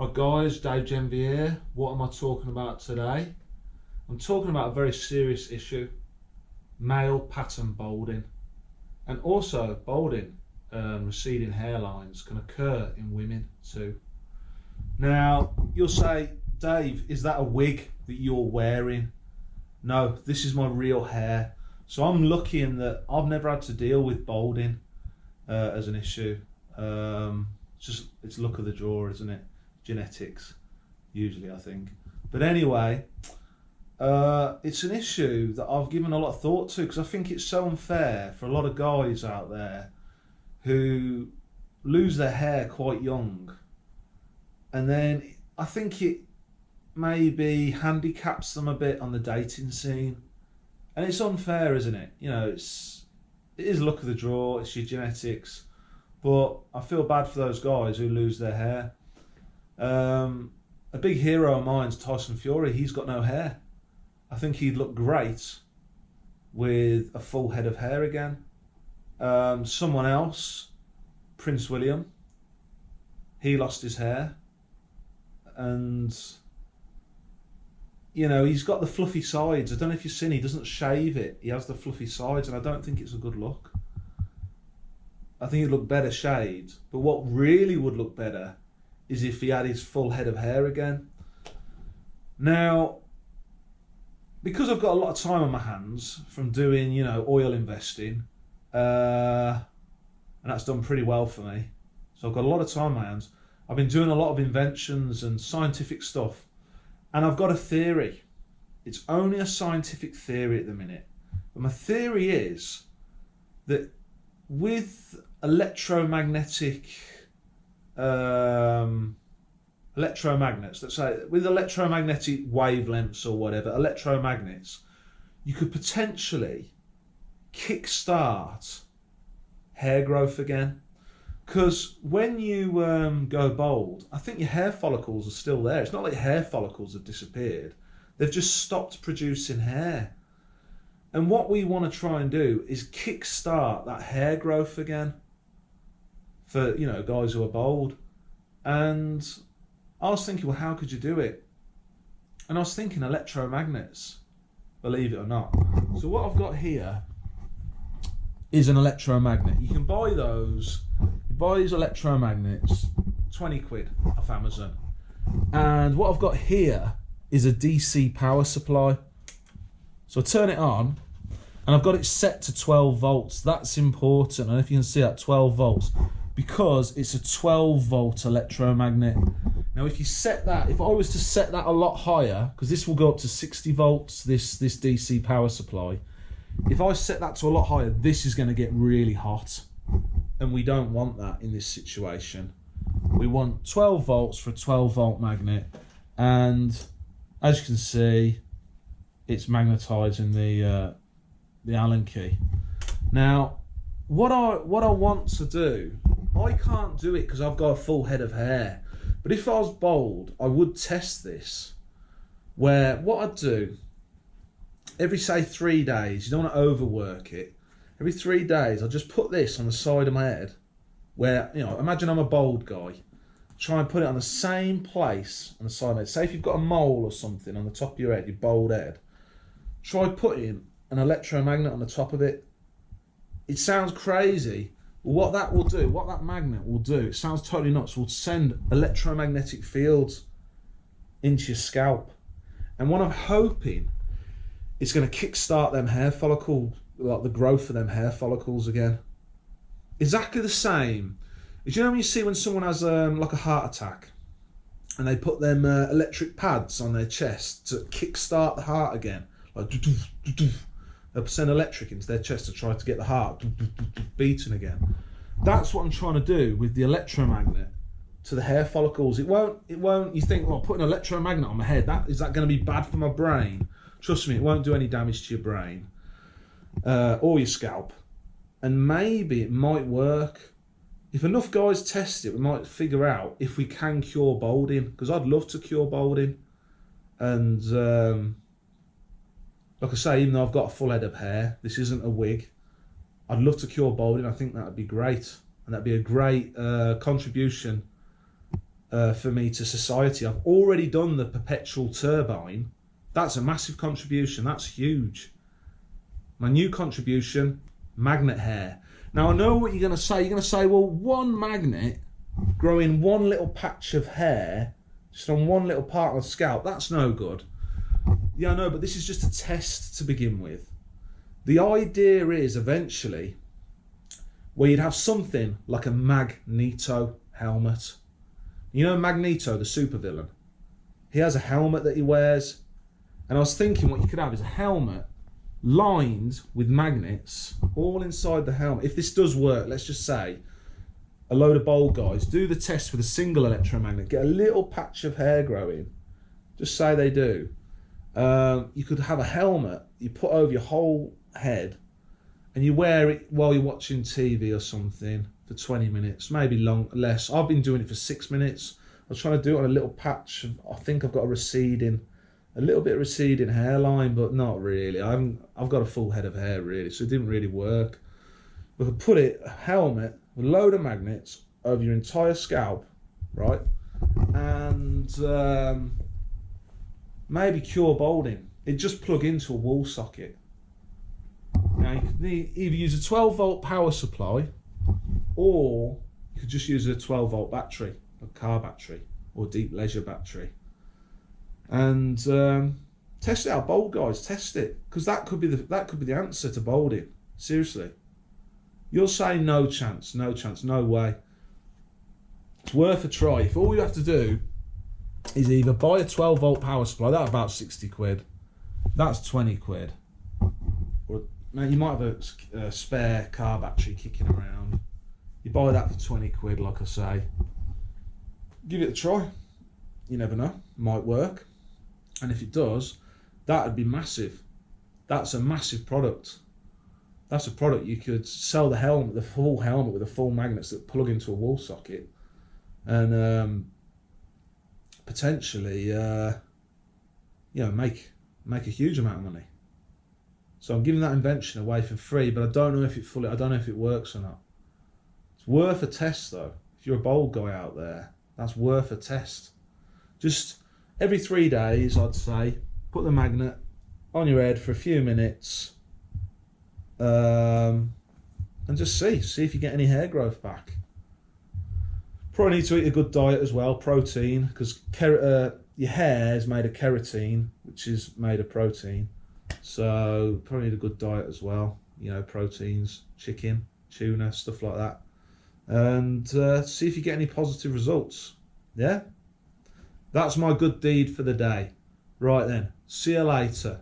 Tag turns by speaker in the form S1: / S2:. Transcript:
S1: Hi guys, Dave Jenvey here. What am I talking about today? I'm talking about a very serious issue, male pattern balding. And also balding, receding hairlines can occur in women too. Now, you'll say, Dave, is that a wig that you're wearing? No, this is my real hair. So I'm lucky in that I've never had to deal with balding as an issue. It's luck of the draw, isn't it? Genetics, usually, I think. But anyway, it's an issue that I've given a lot of thought to because I think it's so unfair for a lot of guys out there who lose their hair quite young, and then I think it maybe handicaps them a bit on the dating scene, and it's unfair, isn't it? You know, it is luck of the draw, it's your genetics, but I feel bad for those guys who lose their hair. A big hero of mine is Tyson Fury. He's got no hair. I think he'd look great with a full head of hair again. Someone else, Prince William, he lost his hair, and you know, he's got the fluffy sides. I don't know if you've seen, he doesn't shave it. He has the fluffy sides, and I don't think it's a good look. I think it'd look better shaved, but what really would look better is if he had his full head of hair again. Now, because I've got a lot of time on my hands from doing, you know, oil investing, and that's done pretty well for me. So I've got a lot of time on my hands. I've been doing a lot of inventions and scientific stuff, and I've got a theory. It's only a scientific theory at the minute, but my theory is that with electromagnetic electromagnets, let's say with electromagnetic wavelengths or whatever, electromagnets, you could potentially kickstart hair growth again. Because when you go bald, I think your hair follicles are still there. It's not like your hair follicles have disappeared. They've just stopped producing hair. And what we want to try and do is kickstart that hair growth again for, you know, guys who are bald. And I was thinking, well, how could you do it? And I was thinking electromagnets, believe it or not. So what I've got here is an electromagnet. You can buy those. You buy these electromagnets, 20 quid off Amazon. And what I've got here is a DC power supply. So I turn it on, and I've got it set to 12 volts. That's important. I don't know if you can see that, 12 volts. Because it's a 12 volt electromagnet. Now if you set that, if I was to set that a lot higher, because this will go up to 60 volts, this DC power supply, if I set that to a lot higher, this is going to get really hot, and we don't want that in this situation. We want 12 volts for a 12 volt magnet, and as you can see, it's magnetising the Allen key. Now what I want to do, I can't do it because I've got a full head of hair. But if I was bald, I would test this. Where what I'd do, every say 3 days, you don't want to overwork it. Every 3 days, I'll just put this on the side of my head. Where, you know, imagine I'm a bald guy. Try and put it on the same place on the side of my head. Say if you've got a mole or something on the top of your head, your bald head. Try putting an electromagnet on the top of it. It sounds crazy. What that will do, what that magnet will do, it sounds totally nuts, will send electromagnetic fields into your scalp. And what I'm hoping, it's going to kickstart them hair follicles, like the growth of them hair follicles again. Exactly the same as, you know, when you see when someone has like a heart attack, and they put them electric pads on their chest to kickstart the heart again, like they'll send electric into their chest to try to get the heart beating again. That's what I'm trying to do with the electromagnet to the hair follicles. It won't, you think, well, putting an electromagnet on my head, is that going to be bad for my brain? Trust me, it won't do any damage to your brain or your scalp. And maybe it might work. If enough guys test it, we might figure out if we can cure balding, because I'd love to cure balding. And like I say, even though I've got a full head of hair, this isn't a wig. I'd love to cure balding. I think that would be great. And that'd be a great contribution for me to society. I've already done the perpetual turbine. That's a massive contribution. That's huge. My new contribution, magnet hair. Now I know what you're going to say. You're going to say, well, one magnet growing one little patch of hair just on one little part of the scalp, that's no good. Yeah, I know, but this is just a test to begin with. The idea is eventually where you'd have something like a Magneto helmet. You know Magneto, the supervillain? He has a helmet that he wears. And I was thinking what you could have is a helmet lined with magnets all inside the helmet. If this does work, let's just say a load of bald guys do the test with a single electromagnet, get a little patch of hair growing. Just say they do. You could have a helmet you put over your whole head and you wear it while you're watching TV or something for 20 minutes, maybe less. I've been doing it for 6 minutes. I was trying to do it on a little patch. I think I've got a little bit of receding hairline, but not really. I've got a full head of hair really, so it didn't really work. We could put a helmet with a load of magnets over your entire scalp, right? And maybe cure balding. It just plug into a wall socket. Now you could either use a 12-volt power supply, or you could just use a 12-volt battery, a car battery, or deep leisure battery. And test it out, bald guys. Test it, because that could be the answer to balding. Seriously, you'll say no chance, no way. It's worth a try. If all you have to do is either buy a 12-volt power supply, that's about 60 quid. That's 20 quid. Or now you might have a spare car battery kicking around. You buy that for 20 quid, like I say. Give it a try. You never know, might work. And if it does, that would be massive. That's a massive product. That's a product you could sell the helmet, the full helmet with the full magnets that plug into a wall socket, and potentially, make a huge amount of money. So I'm giving that invention away for free, but I don't know if it works or not. It's worth a test though. If you're a bald guy out there, that's worth a test. Just every 3 days, I'd say, put the magnet on your head for a few minutes, and just see if you get any hair growth back. Probably need to eat a good diet as well, protein, because your hair is made of keratin, which is made of protein. So probably need a good diet as well. You know, proteins, chicken, tuna, stuff like that, and see if you get any positive results. Yeah. That's my good deed for the day. Right then, see you later.